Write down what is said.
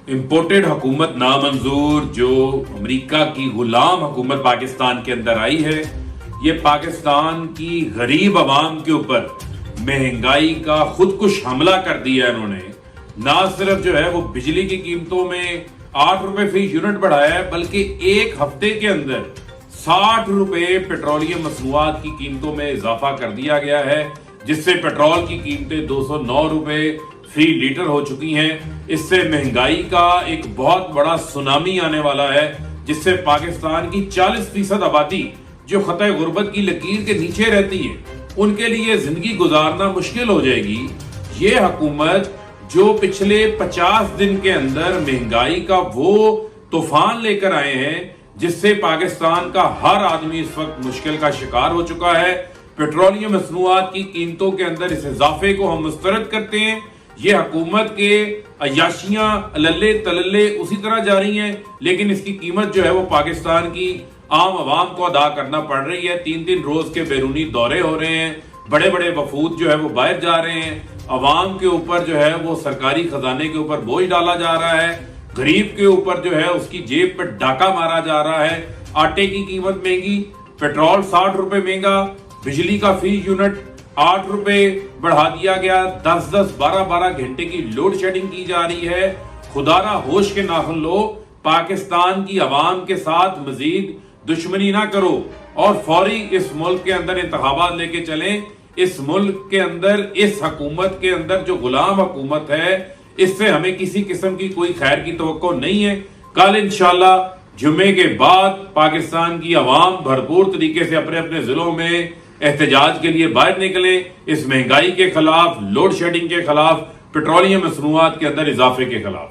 Imported حکومت نامنظور جو امریکہ کی غلام حکومت پاکستان کے اندر آئی ہے، یہ پاکستان کی غریب عوام کے اوپر مہنگائی کا خودکش حملہ کر دیا ہے۔ انہوں نے نہ صرف جو ہے وہ بجلی کی قیمتوں میں 8 روپے فی یونٹ بڑھایا ہے، بلکہ ایک ہفتے کے اندر 60 روپے پیٹرولیم مصنوعات کی قیمتوں میں اضافہ کر دیا گیا ہے، جس سے پیٹرول کی قیمتیں 209 روپے فی لیٹر ہو چکی ہیں۔ اس سے مہنگائی کا ایک بہت بڑا سونامی آنے والا ہے، جس سے پاکستان کی 40% آبادی جو خطۂ غربت کی لکیر کے نیچے رہتی ہے، ان کے لیے زندگی گزارنا مشکل ہو جائے گی۔ یہ حکومت جو پچھلے 50 دن کے اندر مہنگائی کا وہ طوفان لے کر آئے ہیں، جس سے پاکستان کا ہر آدمی اس وقت مشکل کا شکار ہو چکا ہے۔ پیٹرولیم مصنوعات کی قیمتوں کے اندر اس اضافے کو ہم مسترد کرتے ہیں۔ یہ حکومت کے عیاشیاں للے تللے اسی طرح جاری ہیں، لیکن اس کی قیمت جو ہے وہ پاکستان کی عام عوام کو ادا کرنا پڑ رہی ہے۔ 3 روز کے بیرونی دورے ہو رہے ہیں، بڑے بڑے وفود جو ہے وہ باہر جا رہے ہیں، عوام کے اوپر جو ہے وہ سرکاری خزانے کے اوپر بوجھ ڈالا جا رہا ہے، غریب کے اوپر جو ہے اس کی جیب پر ڈاکہ مارا جا رہا ہے۔ آٹے کی قیمت مہنگی، پیٹرول 60 روپے مہنگا، بجلی کا فی یونٹ 8 روپے بڑھا دیا گیا، 12 گھنٹے کی لوڈ شیڈنگ کی جا رہی ہے۔ خدا را ہوش کے ناخن لو، پاکستان کی عوام کے ساتھ مزید دشمنی نہ کرو اور فوری اس ملک کے اندر انتخابات لے کے چلیں۔ اس ملک کے اندر، اس حکومت کے اندر جو غلام حکومت ہے، اس سے ہمیں کسی قسم کی کوئی خیر کی توقع نہیں ہے۔ کل انشاءاللہ جمعے کے بعد پاکستان کی عوام بھرپور طریقے سے اپنے اپنے ضلعوں میں احتجاج کے لیے باہر نکلیں، اس مہنگائی کے خلاف، لوڈ شیڈنگ کے خلاف، پیٹرولیم مصنوعات کے اندر اضافے کے خلاف۔